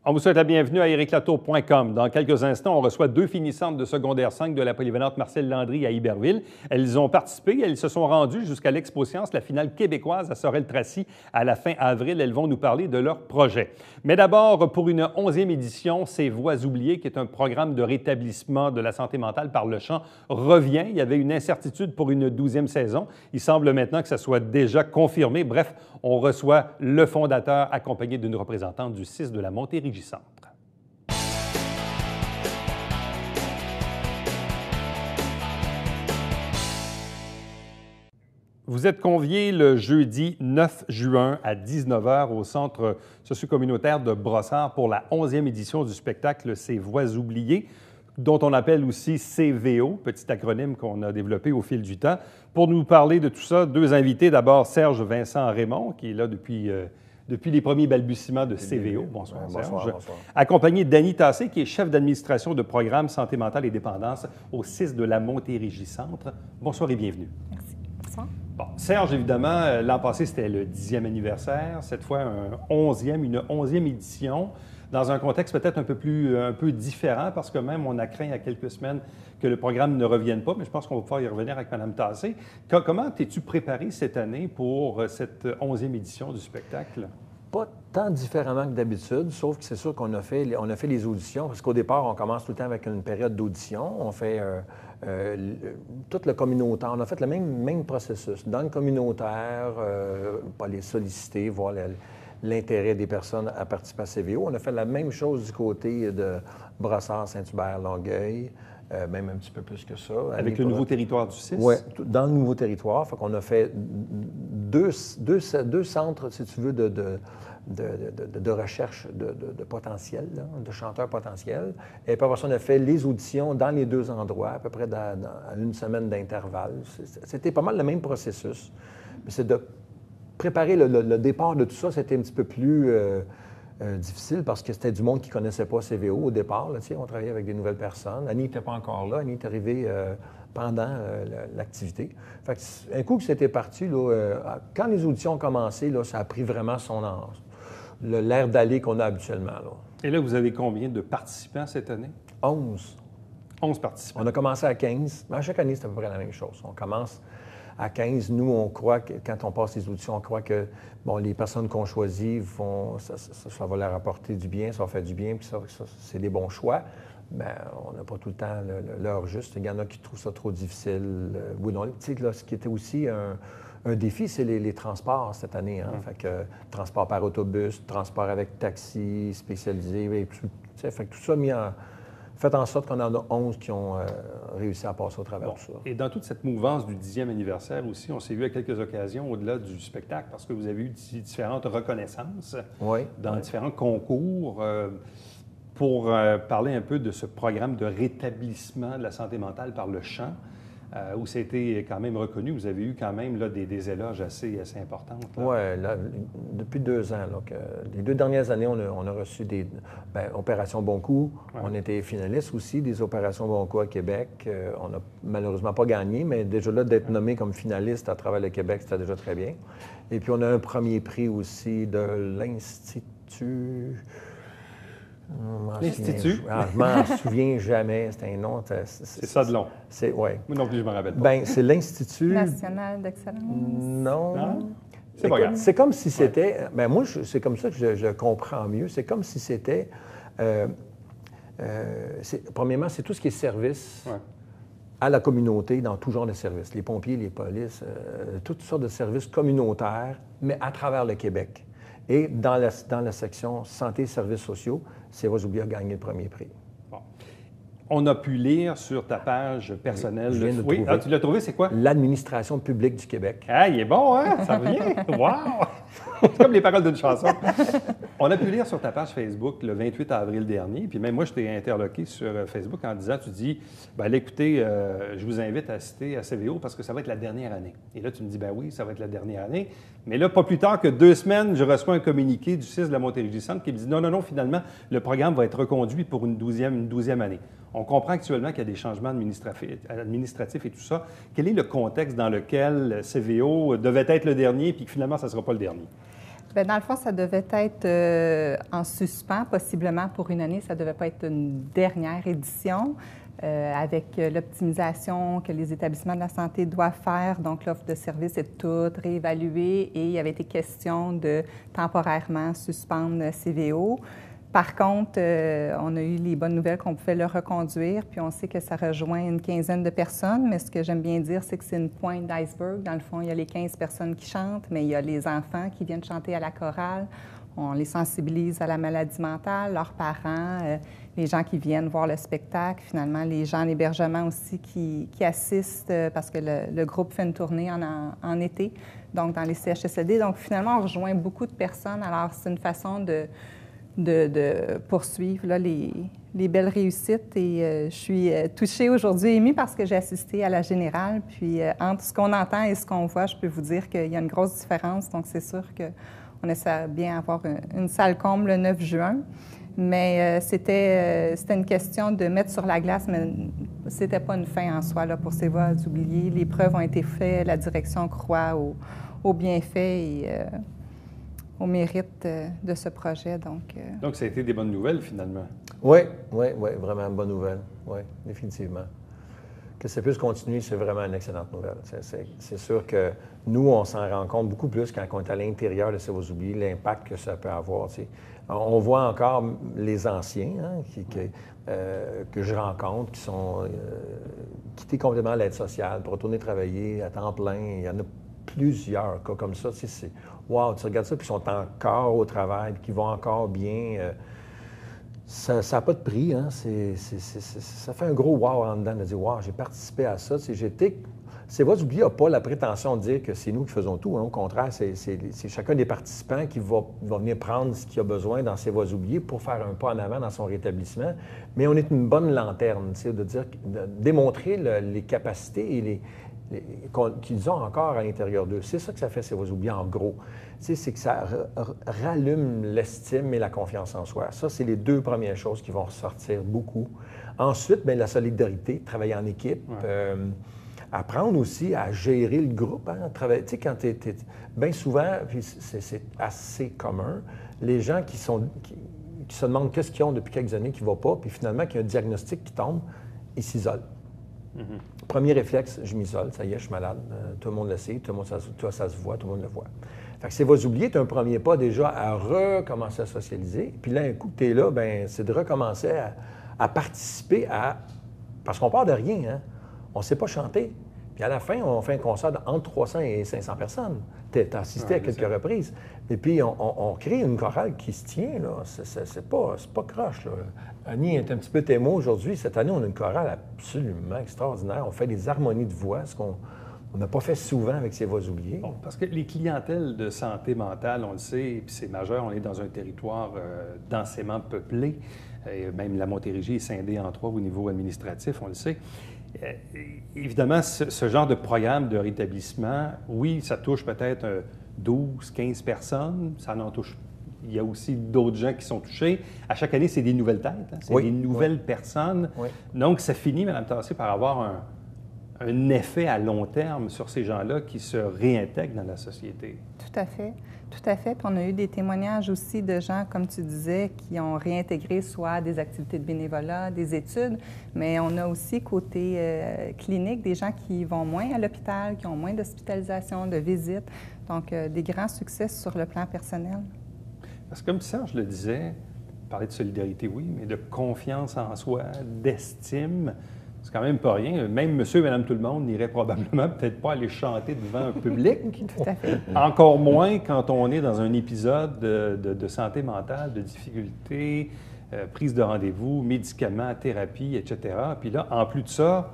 On vous souhaite la bienvenue à ériclatour.com. Dans quelques instants, on reçoit deux finissantes de secondaire 5 de la polyvalente Marcel Landry à Iberville. Elles ont participé, elles se sont rendues jusqu'à l'Expo Science, la finale québécoise à Sorel-Tracy à la fin avril. Elles vont nous parler de leur projet. Mais d'abord, pour une 11e édition, Ces Voix oubliées, qui est un programme de rétablissement de la santé mentale par le chant, revient. Il y avait une incertitude pour une 12e saison. Il semble maintenant que ça soit déjà confirmé. Bref, on reçoit le fondateur accompagné d'une représentante du CIS de la Montérégie Centre. Vous êtes conviés le jeudi 9 juin à 19h au Centre socio-communautaire de Brossard pour la 11e édition du spectacle Ces Voix oubliées, dont on appelle aussi CVO, petit acronyme qu'on a développé au fil du temps. Pour nous parler de tout ça, deux invités. D'abord, Serge Vincent Raymond, qui est là depuis les premiers balbutiements de CVO. Bonsoir, Serge. Bonsoir. Accompagné d'Annie Tassé, qui est chef d'administration de programme santé mentale et dépendance au CIS de la Montérégie Centre. Bonsoir et bienvenue. Merci. Bonsoir. Bon, Serge, évidemment, l'an passé, c'était le 10e anniversaire. Cette fois, une 11e édition, dans un contexte peut-être un peu différent, parce que même on a craint il y a quelques semaines que le programme ne revienne pas, mais je pense qu'on va pouvoir y revenir avec Mme Tassé. Comment t'es-tu préparé cette année pour cette 11e édition du spectacle? Pas tant différemment que d'habitude, sauf que c'est sûr qu'on a fait les auditions, parce qu'au départ, on commence tout le temps avec une période d'audition. On fait tout le communautaire. On a fait le même processus. Dans le communautaire, pas les solliciter, voir l'intérêt des personnes à participer à CVO. On a fait la même chose du côté de Brossard, Saint-Hubert, Longueuil, même un petit peu plus que ça. Avec le nouveau territoire du CIS? Oui, dans le nouveau territoire. Fait qu'on a fait deux centres, si tu veux, de recherche de potentiel, là, de chanteurs potentiels. Et puis après ça, on a fait les auditions dans les deux endroits, à peu près à une semaine d'intervalle. C'était pas mal le même processus. Mais c'est de préparer le départ de tout ça, c'était un petit peu plus difficile parce que c'était du monde qui ne connaissait pas CVO au départ. Là, on travaillait avec des nouvelles personnes. Annie n'était pas encore là. Annie est arrivée pendant l'activité. Fait que, un coup que c'était parti, là, quand les auditions ont commencé, là, ça a pris vraiment l'air d'aller qu'on a habituellement. Là. Et là, vous avez combien de participants cette année? 11. 11 participants. On a commencé à 15. À chaque année, c'est à peu près la même chose. On commence à 15. Nous, on croit que, quand on passe les auditions, on croit que les personnes qu'on choisit, ça va leur apporter du bien, ça va faire du bien, puis ça c'est des bons choix. Bien, on n'a pas tout le temps l'heure juste. Il y en a qui trouvent ça trop difficile. Oui, non. Tu sais, là, ce qui était aussi un défi, c'est les transports cette année. Hein? Fait que transport par autobus, transport avec taxi spécialisé, fait que tout ça fait en sorte qu'on en a 11 qui ont réussi à passer au travers de tout ça. Et dans toute cette mouvance du 10e anniversaire aussi, on s'est vu à quelques occasions au-delà du spectacle parce que vous avez eu différentes reconnaissances dans différents concours. Pour parler un peu de ce programme de rétablissement de la santé mentale par le chant, où ça a été quand même reconnu. Vous avez eu quand même là, des éloges assez importants. Oui, depuis 2 ans. Là, les 2 dernières années, on a reçu des Opération Bon Coup. Ouais. On était finalistes aussi des Opérations Bon Coup à Québec. On n'a malheureusement pas gagné, mais déjà là, d'être nommé comme finaliste à travers le Québec, c'était déjà très bien. Et puis, on a un premier prix aussi de l'Institut... L'Institut? Je m'en souviens jamais. C'est un nom. C'est ça de long. Oui. Moi non plus, je ne me rappelle pas. Bien, c'est l'Institut... National d'excellence? Non. C'est pas grave. C'est comme si c'était... Bien, moi, c'est comme ça que je comprends mieux. C'est comme si c'était... premièrement, c'est tout ce qui est service à la communauté dans tout genre de services. Les pompiers, les polices, toutes sortes de services communautaires, mais à travers le Québec. Et dans la section santé et services sociaux, Ces Voix oubliées a gagné le premier prix. Bon. On a pu lire sur ta page personnelle... Je viens de le trouver. Ah, tu l'as trouvé, c'est quoi? L'administration publique du Québec. Ah, il est bon, hein? Ça revient. Wow! C'est comme les paroles d'une chanson. On a pu lire sur ta page Facebook le 28 avril dernier, puis même moi, je t'ai interloqué sur Facebook en disant, tu dis, bien là, écoutez, je vous invite à assister à CVO parce que ça va être la dernière année. Et là, tu me dis, ben oui, ça va être la dernière année. Mais là, pas plus tard que 2 semaines, je reçois un communiqué du CIS de la Montérégie Centre qui me dit, non, finalement, le programme va être reconduit pour une 12e année. On comprend actuellement qu'il y a des changements administratifs et tout ça. Quel est le contexte dans lequel CVO devait être le dernier puis que finalement, ça ne sera pas le dernier? Bien, dans le fond, ça devait être en suspens, possiblement pour une année. Ça ne devait pas être une dernière édition. Avec l'optimisation que les établissements de la santé doivent faire. Donc, l'offre de services est toute réévaluée et il y avait été question de temporairement suspendre CVO. Par contre, on a eu les bonnes nouvelles qu'on pouvait le reconduire, puis on sait que ça rejoint une quinzaine de personnes, mais ce que j'aime bien dire, c'est que c'est une pointe d'iceberg. Dans le fond, il y a les 15 personnes qui chantent, mais il y a les enfants qui viennent chanter à la chorale. On les sensibilise à la maladie mentale, leurs parents, les gens qui viennent voir le spectacle, finalement, les gens en hébergement aussi qui assistent parce que le groupe fait une tournée en été, donc dans les CHSLD. Donc, finalement, on rejoint beaucoup de personnes. Alors, c'est une façon de poursuivre là, les belles réussites. Et je suis touchée aujourd'hui, émue, parce que j'ai assisté à la générale. Puis, entre ce qu'on entend et ce qu'on voit, je peux vous dire qu'il y a une grosse différence. Donc, c'est sûr qu'on essaie bien d'avoir une salle comble le 9 juin. Mais c'était une question de mettre sur la glace, mais c'était pas une fin en soi là, pour ces voies oubliées. Les preuves ont été faites, la direction croit au bienfait et au mérite de ce projet. Donc, ça a été des bonnes nouvelles, finalement. Oui, vraiment bonne nouvelle. Oui, définitivement. Que ça puisse continuer, c'est vraiment une excellente nouvelle. C'est sûr que nous, on s'en rend compte beaucoup plus quand on est à l'intérieur de ces voies oubliées, l'impact que ça peut avoir. T'sais. On voit encore les anciens que je rencontre qui sont quittés complètement l'aide sociale pour retourner travailler à temps plein. Il y en a plusieurs cas comme ça. C'est wow, tu regardes ça, puis ils sont encore au travail, puis qui vont encore bien. Ça n'a pas de prix. Hein? Ça fait un gros wow en dedans de dire wow, j'ai participé à ça. Ces voies oubliées n'ont pas la prétention de dire que c'est nous qui faisons tout. Hein. Au contraire, c'est chacun des participants qui va venir prendre ce qu'il a besoin dans ces voies oubliées pour faire un pas en avant dans son rétablissement. Mais on est une bonne lanterne, de démontrer les capacités et qu'ils ont encore à l'intérieur d'eux. C'est ça que ça fait, ces voies oubliées, en gros. C'est que ça rallume l'estime et la confiance en soi. Ça, c'est les deux premières choses qui vont ressortir beaucoup. Ensuite, bien, la solidarité, travailler en équipe. Ouais. Apprendre aussi à gérer le groupe. Hein? Tu sais, quand tu es bien souvent, puis c'est assez commun, les gens qui se demandent qu'est-ce qu'ils ont depuis quelques années qui ne va pas, puis finalement, qu'il y a un diagnostic qui tombe, ils s'isolent. Mm-hmm. Premier réflexe, je m'isole, ça y est, je suis malade. Tout le monde le sait, tout le monde, ça se voit, tout le monde le voit. Fait que ces voies oubliées, tu as un premier pas déjà à recommencer à socialiser. Puis là, un coup que tu es là, bien, c'est de recommencer à participer à... Parce qu'on part de rien, hein? On ne sait pas chanter. Puis à la fin, on fait un concert entre 300 et 500 personnes. Tu as assisté à quelques reprises. Et puis, on crée une chorale qui se tient, là. C'est pas croche, là. Annie est un petit peu témoin aujourd'hui. Cette année, on a une chorale absolument extraordinaire. On fait des harmonies de voix, ce qu'on n'a pas fait souvent avec ces voix oubliées. Bon, parce que les clientèles de santé mentale, on le sait, puis c'est majeur, on est dans un territoire densément peuplé. Et même la Montérégie est scindée en trois au niveau administratif, on le sait. Évidemment, ce genre de programme de rétablissement, oui, ça touche peut-être 12, 15 personnes, ça n'en touche. Il y a aussi d'autres gens qui sont touchés. À chaque année, c'est des nouvelles têtes, hein? C'est des nouvelles personnes. Oui. Donc, ça finit, Mme Tassé, par avoir un effet à long terme sur ces gens-là qui se réintègrent dans la société. Tout à fait. Tout à fait. Puis on a eu des témoignages aussi de gens, comme tu disais, qui ont réintégré soit des activités de bénévolat, des études, mais on a aussi côté clinique des gens qui vont moins à l'hôpital, qui ont moins d'hospitalisation, de visites. Donc, des grands succès sur le plan personnel. Parce que comme Serge le disait, parler de solidarité, oui, mais de confiance en soi, d'estime, c'est quand même pas rien. Même monsieur et madame tout le monde n'irait probablement peut-être pas aller chanter devant un public. Tout à fait. Encore moins quand on est dans un épisode de santé mentale, de difficultés, prise de rendez-vous, médicaments, thérapie, etc. Puis là, en plus de ça,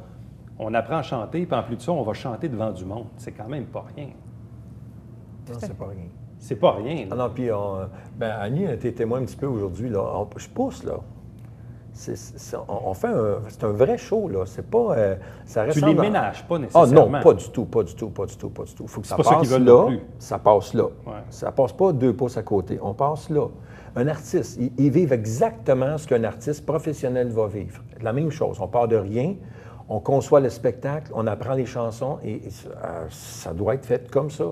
on apprend à chanter, puis en plus de ça, on va chanter devant du monde. C'est quand même pas rien. Non, c'est pas rien. C'est pas rien. Ah non, puis Annie a été témoin un petit peu aujourd'hui. Je pousse, là. On fait c'est un vrai show, là. C'est pas... ça tu les ménages pas nécessairement. Ah non, pas du tout. Il faut que ça passe là, ça passe là. Ouais. Ça passe pas 2 pouces à côté. On passe là. Un artiste, ils vivent exactement ce qu'un artiste professionnel va vivre. La même chose. On part de rien. on conçoit le spectacle, on apprend les chansons et ça doit être fait comme ça.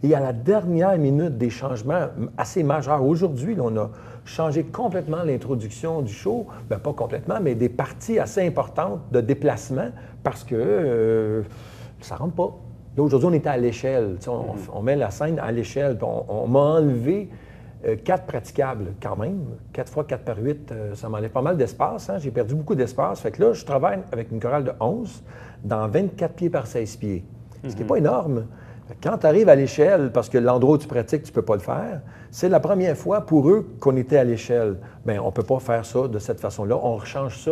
Et à la dernière minute, des changements assez majeurs. Aujourd'hui, on a changé complètement l'introduction du show. Bien, pas complètement, mais des parties assez importantes de déplacement parce que ça ne rentre pas. Là, aujourd'hui, on était à l'échelle. On met la scène à l'échelle. On m'a enlevé 4 praticables quand même. 4 fois 4 par 8, ça m'enlève pas mal d'espace. Hein? J'ai perdu beaucoup d'espace. Fait que là, je travaille avec une chorale de 11 dans 24 pieds par 16 pieds. Ce qui n'est pas énorme. Quand tu arrives à l'échelle, parce que l'endroit où tu pratiques, tu ne peux pas le faire, c'est la première fois pour eux qu'on était à l'échelle. Bien, on ne peut pas faire ça de cette façon-là. On rechange ça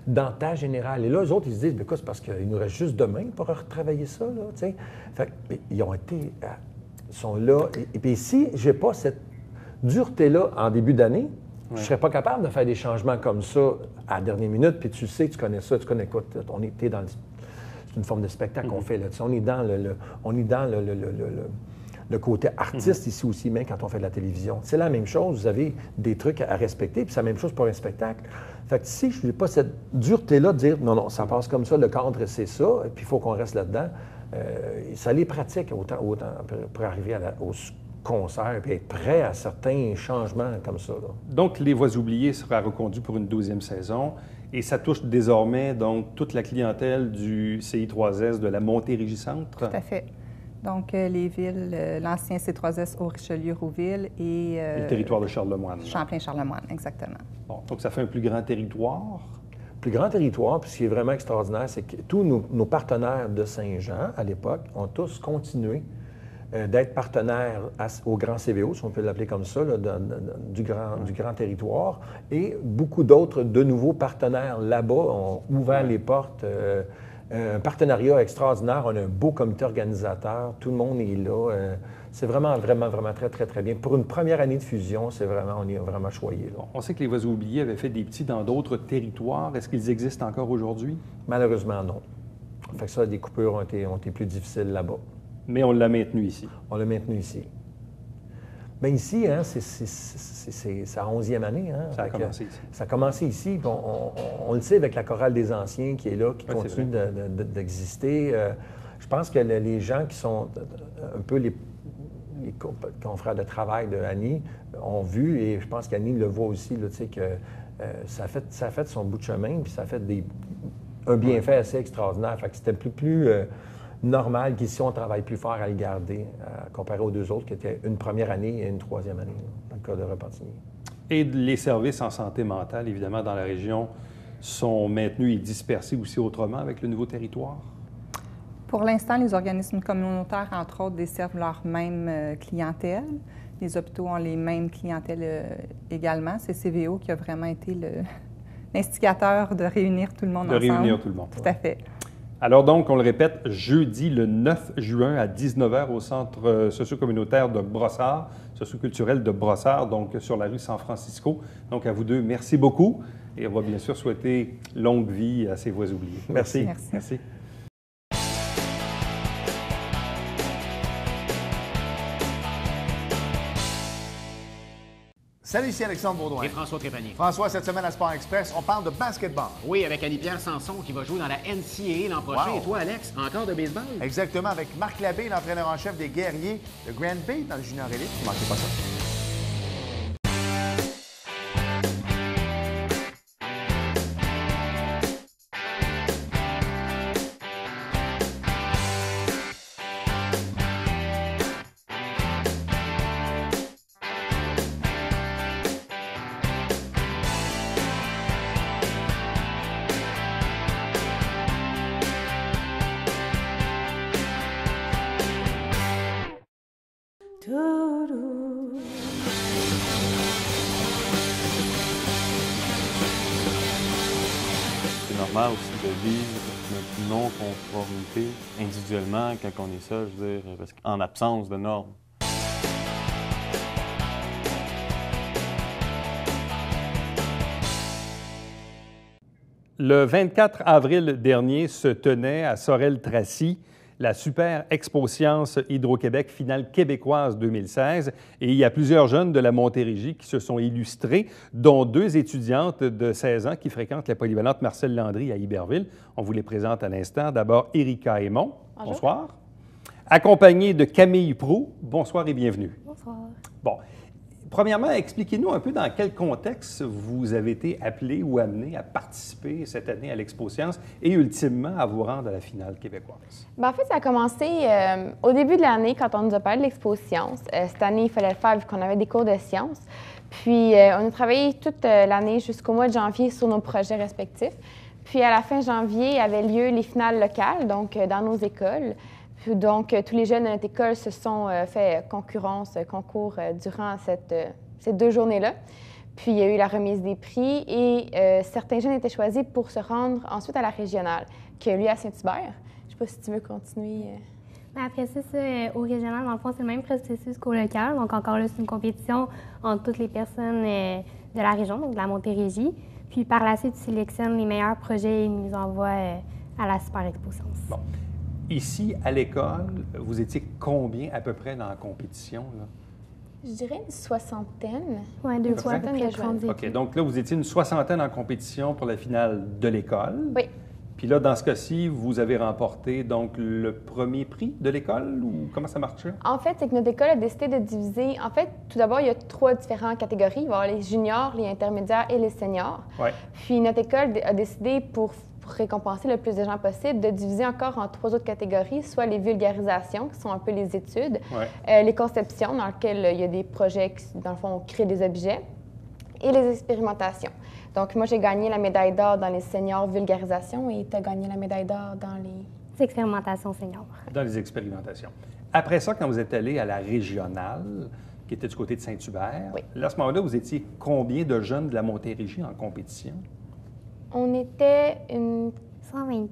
dans ta générale. Et là, eux autres, ils se disent, c'est parce qu'il nous reste juste demain pour retravailler ça, là, tu sais. Fait que, ils ont été... Ils sont là. Et puis si je n'ai pas cette dureté-là en début d'année, je ne serais pas capable de faire des changements comme ça à la dernière minute. Puis tu sais, tu connais ça, tu connais quoi? On était dans c'est une forme de spectacle qu'on fait là. On est dans le côté artiste ici aussi, même quand on fait de la télévision. C'est la même chose. Vous avez des trucs à respecter, puis c'est la même chose pour un spectacle. Fait que si je n'ai pas cette dureté-là de dire non, ça passe comme ça, le cadre, c'est ça, et puis il faut qu'on reste là-dedans, ça les pratique autant pour arriver au concert et être prêt à certains changements comme ça. Là. Donc, Les Voix oubliées sera reconduit pour une 12e saison et ça touche désormais donc toute la clientèle du CI3S de la Montérégie-Centre. Tout à fait. Donc, les villes, l'ancien C3S au Richelieu-Rouville et... le territoire de Charlemagne. Champlain-Charlemagne, exactement. Bon, donc, ça fait un plus grand territoire. Plus grand territoire, puis ce qui est vraiment extraordinaire, c'est que tous nos partenaires de Saint-Jean, à l'époque, ont tous continué d'être partenaires au grand CVO, si on peut l'appeler comme ça, là, du grand territoire. Et beaucoup d'autres, de nouveaux partenaires là-bas, ont ouvert les portes. Un partenariat extraordinaire. On a un beau comité organisateur. Tout le monde est là. C'est vraiment très, très, très bien. Pour une première année de fusion, on est vraiment choyé. Là. On sait que Les Voix oubliées avaient fait des petits dans d'autres territoires. Est-ce qu'ils existent encore aujourd'hui? Malheureusement, non. Fait que ça, les coupures ont été plus difficiles là-bas. Mais on l'a maintenu ici. On l'a maintenu ici. Bien, ici, hein, c'est sa 11e année. Hein, ça a commencé ici. Ça a commencé ici. On le sait avec la chorale des anciens qui est là, qui continue d'exister. Je pense que les gens qui sont un peu les confrères de travail de Annie ont vu, et je pense qu'Annie le voit aussi, là, que ça a fait son bout de chemin, puis ça a fait un bienfait assez extraordinaire. Fait que c'était plus normal qu'ici, on travaille plus fort à le garder, comparé aux deux autres qui étaient une première année et une 3e année, là, dans le cas de Repentigny. Et les services en santé mentale, évidemment, dans la région, sont maintenus et dispersés aussi autrement avec le nouveau territoire? Pour l'instant, les organismes communautaires, entre autres, desservent leur même clientèle. Les hôpitaux ont les mêmes clientèles également. C'est CVO qui a vraiment été l'instigateur de réunir tout le monde ensemble. De réunir tout le monde. Tout à fait. Alors donc, on le répète, jeudi le 9 juin à 19h au Centre socio-communautaire de Brossard, socio-culturel de Brossard, donc sur la rue San Francisco. Donc à vous deux, merci beaucoup. Et on va bien sûr souhaiter longue vie à ces Voix oubliées. Merci. Merci. Salut, ici Alexandre Baudouin. Et François Trépanier. François, cette semaine à Sport Express, on parle de basketball. Oui, avec Annie-Pierre Sanson qui va jouer dans la NCAA l'an prochain. Wow. Et toi, Alex, encore de baseball? Exactement, avec Marc Labbé, l'entraîneur en chef des Guerriers de Grand Bay dans le Junior Élite. Ne manquez pas ça. C'est normal aussi de vivre notre non-conformité individuellement quand on est seul, je veux dire, parce qu'en absence de normes. Le 24 avril dernier se tenait à Sorel-Tracy la Super Expo Science Hydro-Québec finale québécoise 2016. Et il y a plusieurs jeunes de la Montérégie qui se sont illustrés, dont 2 étudiantes de 16 ans qui fréquentent la polyvalente Marcel Landry à Iberville. On vous les présente à l'instant. D'abord, Erika Aymon. Bonjour. Bonsoir. Accompagnée de Camille Proulx. Bonsoir et bienvenue. Bonsoir. Bon. Premièrement, expliquez-nous un peu dans quel contexte vous avez été appelé ou amené à participer cette année à l'Expo Science et ultimement à vous rendre à la finale québécoise. Bien, en fait, ça a commencé au début de l'année quand on nous a parlé de l'Expo Science. Cette année, il fallait le faire vu qu'on avait des cours de sciences. Puis, on a travaillé toute l'année jusqu'au mois de janvier sur nos projets respectifs. Puis, à la fin janvier, avaient lieu les finales locales, donc dans nos écoles. Puis, donc, tous les jeunes de notre école se sont fait concours durant ces 2 journées-là. Puis, il y a eu la remise des prix et certains jeunes étaient choisis pour se rendre ensuite à la régionale, qui a lieu à Saint-Hubert. Je ne sais pas si tu veux continuer. Après ça, au régional, dans le fond, c'est le même processus qu'au local. Donc, encore là, c'est une compétition entre toutes les personnes de la région, donc de la Montérégie. Puis, par la suite, tu sélectionnes les meilleurs projets et ils nous envoient à la Super Expo Science. Bon. Ici, à l'école, vous étiez combien à peu près dans la compétition, là? Je dirais une soixantaine. Oui, 2 fois à peu près 30 OK, donc là, vous étiez une soixantaine en compétition pour la finale de l'école. Oui. Puis là, dans ce cas-ci, vous avez remporté donc le premier prix de l'école ou comment ça marchait? En fait, c'est que notre école a décidé de diviser. En fait, tout d'abord, il y a 3 différentes catégories. Il va y avoir les juniors, les intermédiaires et les seniors. Ouais. Puis notre école a décidé, pour récompenser le plus de gens possible, de diviser encore en 3 autres catégories, soit les vulgarisations, qui sont un peu les études, les conceptions, dans lesquelles il y a des projets qui, dans le fond, on crée des objets, et les expérimentations. Donc, moi, j'ai gagné la médaille d'or dans les seniors vulgarisations et tu as gagné la médaille d'or dans les expérimentations seniors. Dans les expérimentations. Après ça, quand vous êtes allé à la régionale, qui était du côté de Saint-Hubert, là, à ce moment-là, vous étiez combien de jeunes de la Montérégie en compétition? On était 120.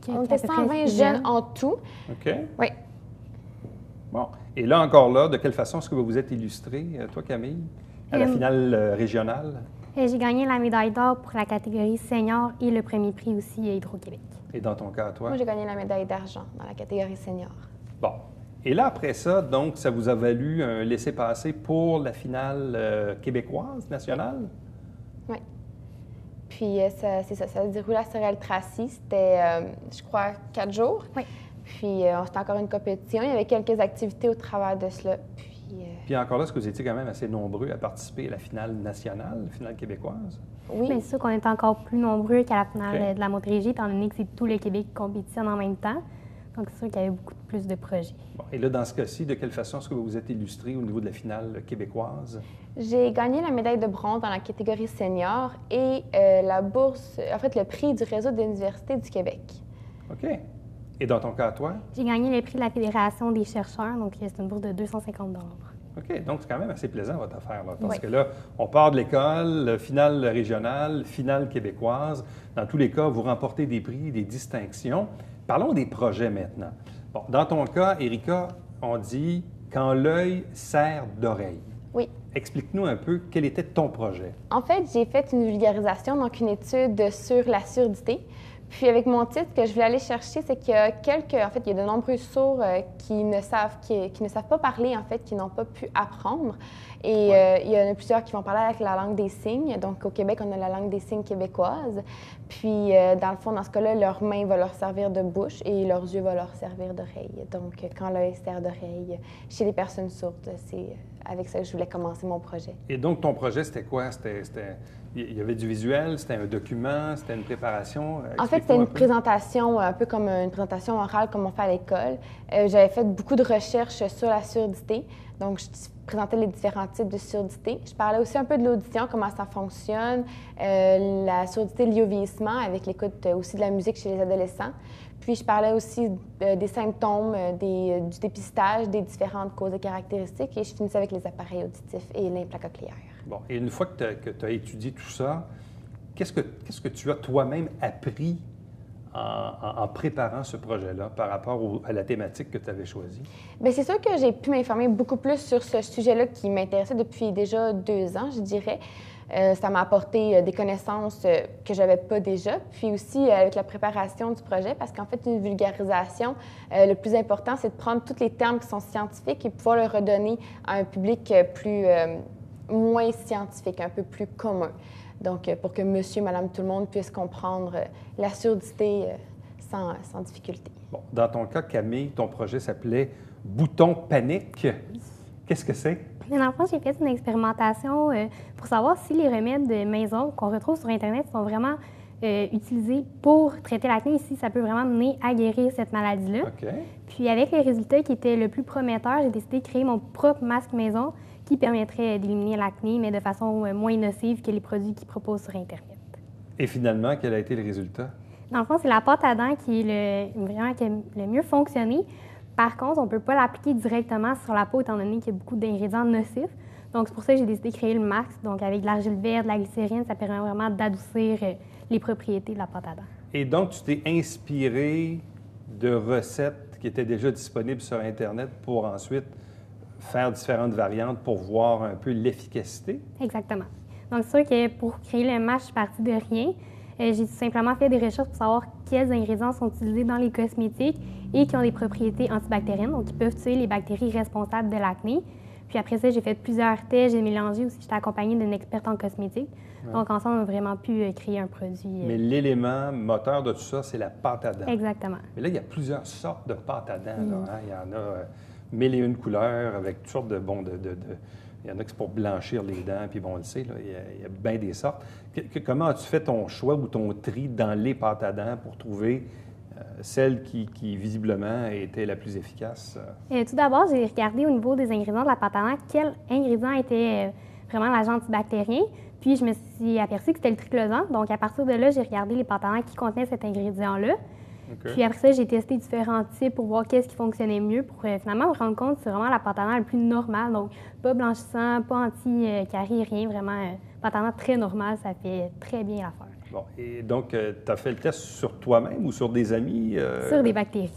On était 120 jeunes en tout. OK. Oui. Bon. Et là, encore là, de quelle façon est-ce que vous vous êtes illustré, toi, Camille, à la finale régionale? J'ai gagné la médaille d'or pour la catégorie senior et le premier prix aussi à Hydro-Québec. Et dans ton cas, toi? Moi, j'ai gagné la médaille d'argent dans la catégorie senior. Bon. Et là, après ça, donc, ça vous a valu un laissez-passer pour la finale québécoise, nationale? Oui. Puis, c'est ça se déroulait à Sorel-Tracy. C'était, je crois, 4 jours. Oui. Puis, c'était encore une compétition. Il y avait quelques activités au travers de cela. Puis encore là, est-ce que vous étiez quand même assez nombreux à participer à la finale nationale, la finale québécoise? Oui. Bien sûr qu'on est encore plus nombreux qu'à la finale de la Montérégie, étant donné que c'est tout le Québec qui compétitionne en même temps. Donc, c'est sûr qu'il y avait beaucoup plus de projets. Bon, et là, dans ce cas-ci, de quelle façon est-ce que vous vous êtes illustré au niveau de la finale québécoise? J'ai gagné la médaille de bronze dans la catégorie senior et la bourse, en fait, le prix du réseau des universités du Québec. OK. Et dans ton cas, toi? J'ai gagné le prix de la Fédération des chercheurs, donc c'est une bourse de 250 $. OK, donc c'est quand même assez plaisant votre affaire, là, parce que là, on part de l'école, finale régionale, finale québécoise. Dans tous les cas, vous remportez des prix, des distinctions. Parlons des projets maintenant. Bon, dans ton cas, Erika, on dit « quand l'œil sert d'oreille ». Oui. Explique-nous un peu quel était ton projet. En fait, j'ai fait une vulgarisation, donc une étude sur la surdité. Puis avec mon titre, ce que je voulais aller chercher, c'est qu'il y a il y a de nombreux sourds qui ne savent pas parler, en fait, qui n'ont pas pu apprendre. Et il y en a plusieurs qui vont parler avec la langue des signes. Donc au Québec, on a la langue des signes québécoise. Puis dans le fond, dans ce cas-là, leur main va leur servir de bouche et leurs yeux vont leur servir d'oreille. Donc quand l'œil sert d'oreille chez les personnes sourdes, c'est avec ça que je voulais commencer mon projet. Et donc ton projet, c'était quoi? Il y avait du visuel, c'était un document, c'était une préparation? En fait, c'était une présentation, un peu comme une présentation orale comme on fait à l'école. J'avais fait beaucoup de recherches sur la surdité. Donc, je présentais les différents types de surdité. Je parlais aussi un peu de l'audition, comment ça fonctionne, la surdité liée au vieillissement avec l'écoute aussi de la musique chez les adolescents. Puis, je parlais aussi des symptômes, du dépistage, des différentes causes et caractéristiques. Et je finissais avec les appareils auditifs et l'implant cochléaire. Bon, et une fois que tu as étudié tout ça, qu'est-ce que tu as toi-même appris en préparant ce projet-là par rapport à la thématique que tu avais choisie? Bien, c'est sûr que j'ai pu m'informer beaucoup plus sur ce sujet-là qui m'intéressait depuis déjà 2 ans, je dirais. Ça m'a apporté des connaissances que je n'avais pas déjà. Puis aussi avec la préparation du projet, parce qu'en fait, une vulgarisation, le plus important, c'est de prendre tous les termes qui sont scientifiques et pouvoir le redonner à un public moins scientifique, un peu plus commun. Donc, pour que monsieur, madame, tout le monde puisse comprendre la surdité sans difficulté. Bon, dans ton cas, Camille, ton projet s'appelait Bouton panique. Qu'est-ce que c'est? Dans le fond, j'ai fait une expérimentation pour savoir si les remèdes de maison qu'on retrouve sur Internet sont vraiment utilisés pour traiter l'acné, si ça peut vraiment mener à guérir cette maladie-là. OK. Puis avec les résultats qui étaient le plus prometteurs, j'ai décidé de créer mon propre masque maison qui permettrait d'éliminer l'acné, mais de façon moins nocive que les produits qu'ils proposent sur Internet. Et finalement, quel a été le résultat? Dans le fond, c'est la pâte à dents qui est qui a le mieux fonctionné. Par contre, on ne peut pas l'appliquer directement sur la peau étant donné qu'il y a beaucoup d'ingrédients nocifs. Donc, c'est pour ça que j'ai décidé de créer le masque. Donc, avec de l'argile verte, de la glycérine, ça permet vraiment d'adoucir les propriétés de la pâte à dents. Et donc, tu t'es inspiré de recettes qui étaient déjà disponibles sur Internet pour ensuite faire différentes variantes pour voir un peu l'efficacité? Exactement. Donc, c'est sûr que pour créer le masque, je suis partie de rien. J'ai tout simplement fait des recherches pour savoir quels ingrédients sont utilisés dans les cosmétiques et qui ont des propriétés antibactériennes, donc qui peuvent tuer les bactéries responsables de l'acné. Puis après ça, j'ai fait plusieurs tests, j'ai mélangé aussi, j'étais accompagnée d'une experte en cosmétique. Ouais. Donc ensemble, on a vraiment pu créer un produit. Mais l'élément moteur de tout ça, c'est la pâte à dents. Exactement. Mais là, il y a plusieurs sortes de pâte à dents. Là, hein? Il y en a mille et une couleurs avec toutes sortes de... Il y en a qui c'est pour blanchir les dents, puis bon, on le sait, là, il y a bien des sortes. Comment as-tu fait ton choix ou ton tri dans les pâtes à dents pour trouver celle qui visiblement était la plus efficace? Tout d'abord, j'ai regardé au niveau des ingrédients de la pâte à dents quel ingrédient était vraiment l'agent antibactérien. Puis je me suis aperçue que c'était le triclosan. Donc à partir de là, j'ai regardé les pâtes à dents qui contenaient cet ingrédient-là. Okay. Puis après ça, j'ai testé différents types pour voir qu'est-ce qui fonctionnait mieux pour finalement me rendre compte que c'est vraiment la pâte à dents la plus normale. Donc pas blanchissant, pas anti-carie, rien. Vraiment, pâte à dents très normale, ça fait très bien l'affaire. Bon, et donc, tu as fait le test sur toi-même ou sur des amis? Sur des bactéries.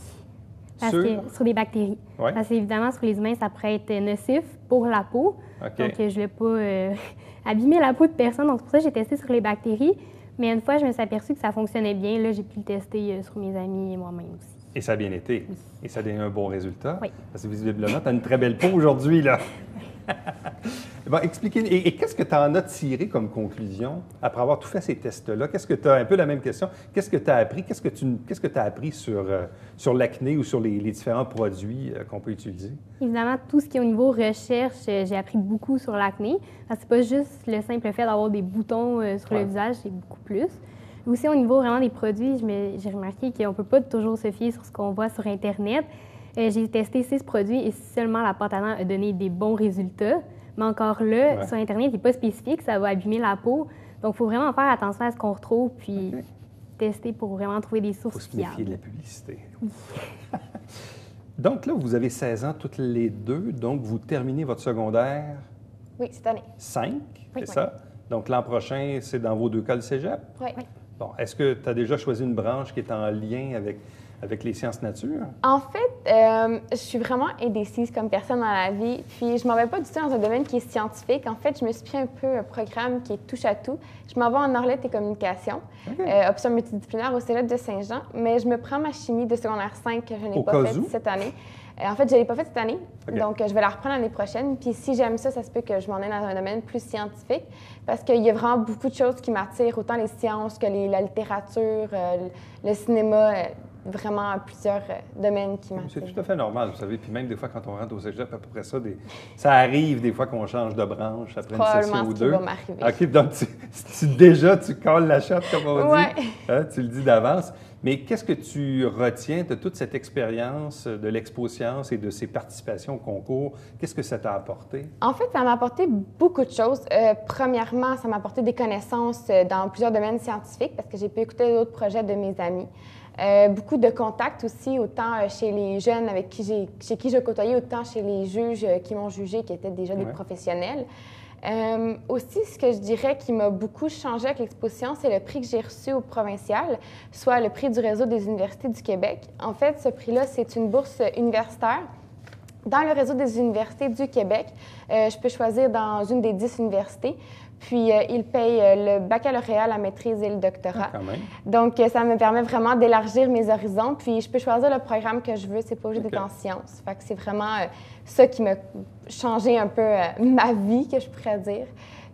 Sur des bactéries. Ouais. Parce qu'évidemment, sur les humains, ça pourrait être nocif pour la peau. Okay. Donc, je ne voulais pas abîmer la peau de personne. Donc, c'est pour ça que j'ai testé sur les bactéries. Mais une fois, je me suis aperçue que ça fonctionnait bien. Là, j'ai pu le tester sur mes amis et moi-même aussi. Et ça a bien été? Oui. Et ça a donné un bon résultat? Oui. Parce que visiblement, tu as une très belle peau aujourd'hui, là. Bon, expliquez, et qu'est-ce que tu en as tiré comme conclusion après avoir tout fait ces tests-là? Qu'est-ce que tu as, un peu la même question, qu'est-ce que tu as appris? Qu'est-ce que tu as appris sur l'acné ou sur les différents produits qu'on peut utiliser? Évidemment, tout ce qui est au niveau recherche, j'ai appris beaucoup sur l'acné. C'est pas juste le simple fait d'avoir des boutons sur le visage, c'est beaucoup plus. Aussi, au niveau vraiment des produits, j'ai remarqué qu'on ne peut pas toujours se fier sur ce qu'on voit sur Internet. J'ai testé 6 produits et seulement la pâte à dents a donné des bons résultats. Mais encore là, sur Internet, il n'est pas spécifique, ça va abîmer la peau. Donc, il faut vraiment faire attention à ce qu'on retrouve puis tester pour vraiment trouver des sources fiables. Il faut se méfier de la publicité. Oui. Donc là, vous avez 16 ans toutes les deux, donc vous terminez votre secondaire? Oui, cette année. 5, c'est ça? Donc l'an prochain, c'est dans vos 2 cas le cégep? Oui. Bon, est-ce que tu as déjà choisi une branche qui est en lien avec les sciences nature? En fait, je suis vraiment indécise comme personne dans la vie. Puis, je m'en vais pas du tout dans un domaine qui est scientifique. En fait, je me suis pris un peu un programme qui est touche à tout. Je m'en vais en Arlette et communication, option multidisciplinaire au Cégep de Saint-Jean. Mais je me prends ma chimie de secondaire 5 que je n'ai pas faite cette année. En fait, je ne l'ai pas faite cette année, donc je vais la reprendre l'année prochaine. Puis si j'aime ça, ça se peut que je m'en aille dans un domaine plus scientifique parce qu'il y a vraiment beaucoup de choses qui m'attirent, autant les sciences que la littérature, le cinéma, vraiment plusieurs domaines qui m'attirent. C'est tout à fait normal, vous savez. Puis même des fois, quand on rentre au cégep, à peu près ça, ça arrive des fois qu'on change de branche après une session ou deux. Probablement ce qui va m'arriver. OK, donc déjà, tu colles la chatte, comme on dit. Hein, tu le dis d'avance. Mais qu'est-ce que tu retiens de toute cette expérience, de l'expo-science et de ces participations au concours? Qu'est-ce que ça t'a apporté? En fait, ça m'a apporté beaucoup de choses. Premièrement, ça m'a apporté des connaissances dans plusieurs domaines scientifiques parce que j'ai pu écouter d'autres projets de mes amis. Beaucoup de contacts aussi, autant chez les jeunes chez qui je côtoyais, autant chez les juges qui m'ont jugé, qui étaient déjà des professionnels. Aussi, ce que je dirais qui m'a beaucoup changé avec l'exposition, c'est le prix que j'ai reçu au provincial, soit le prix du Réseau des universités du Québec. En fait, ce prix-là, c'est une bourse universitaire Dans le réseau des universités du Québec, je peux choisir dans une des 10 universités. Puis, ils payent le baccalauréat, la maîtrise et le doctorat. Quand même. Donc, ça me permet vraiment d'élargir mes horizons. Puis, je peux choisir le programme que je veux. C'est pas obligé d'être en sciences. Fait que c'est vraiment ça qui m'a changé un peu ma vie, que je pourrais dire.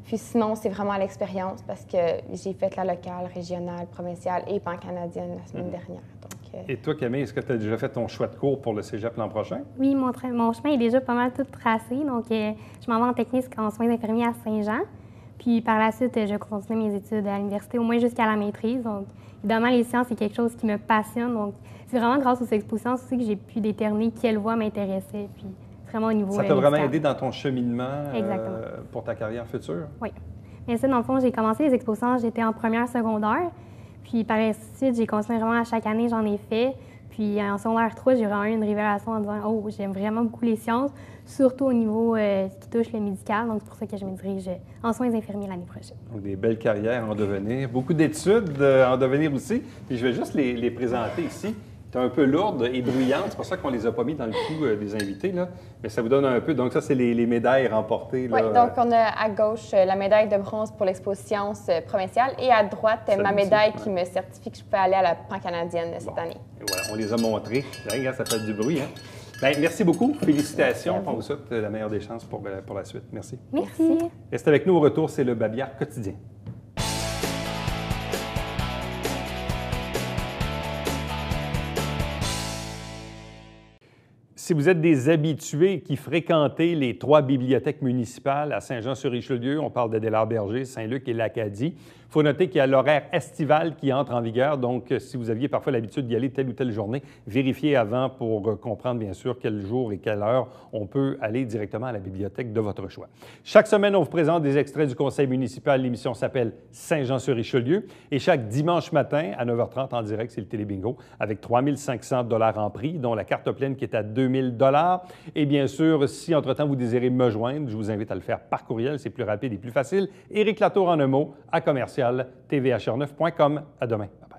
Puis sinon, c'est vraiment l'expérience parce que j'ai fait la locale, régionale, provinciale et pan-canadienne la semaine dernière. Donc, Et toi, Camille, est-ce que tu as déjà fait ton choix de cours pour le cégep l'an prochain? Oui, mon chemin est déjà pas mal tout tracé. Donc, je m'en vais en technique en soins infirmiers à Saint-Jean. Puis par la suite, je continue mes études à l'université, au moins jusqu'à la maîtrise. Donc, évidemment, les sciences, c'est quelque chose qui me passionne. Donc, c'est vraiment grâce aux expositions aussi que j'ai pu déterminer quelle voie m'intéressait. Puis, vraiment au niveau Ça t'a vraiment médical. aidé dans ton cheminement pour ta carrière future? Oui. Mais ça, dans le fond, j'ai commencé les expositions, j'étais en première secondaire. Puis par la suite, j'ai continué vraiment à chaque année, j'en ai fait. Puis en secondaire 3, j'ai vraiment eu une révélation en disant « Oh, j'aime vraiment beaucoup les sciences, surtout au niveau qui touche le médical. » Donc c'est pour ça que je me dirige en soins infirmiers l'année prochaine. Donc des belles carrières en devenir, beaucoup d'études en devenir aussi. Puis je vais juste les présenter ici. C'est un peu lourde et bruyante, c'est pour ça qu'on les a pas mis dans le coup des invités, là. Mais ça vous donne un peu. Donc ça, c'est les médailles remportées. Oui, donc on a à gauche la médaille de bronze pour l'exposition provinciale et à droite ma médaille qui me certifie que je peux aller à la pan-canadienne cette année. Et voilà, on les a montrés. Là, regarde, ça fait du bruit, hein? Bien, merci beaucoup. Félicitations. On vous souhaite la meilleure des chances pour la suite. Merci. Merci. Restez avec nous au retour, c'est le Babillard quotidien. Si vous êtes des habitués qui fréquentez les 3 bibliothèques municipales à Saint-Jean-sur-Richelieu, on parle de Delaire-Berger, Saint-Luc et l'Acadie, il faut noter qu'il y a l'horaire estival qui entre en vigueur. Donc, si vous aviez parfois l'habitude d'y aller telle ou telle journée, vérifiez avant pour comprendre, bien sûr, quel jour et quelle heure on peut aller directement à la bibliothèque de votre choix. Chaque semaine, on vous présente des extraits du conseil municipal. L'émission s'appelle Saint-Jean-sur-Richelieu. Et chaque dimanche matin, à 9h30 en direct, c'est le Télébingo, avec 3 500 $ en prix, dont la carte pleine qui est à 2 000 $. Et bien sûr, si entre-temps vous désirez me joindre, je vous invite à le faire par courriel. C'est plus rapide et plus facile. Éric Latour en un mot, à commercial tvhr9.com. À demain. Bye bye.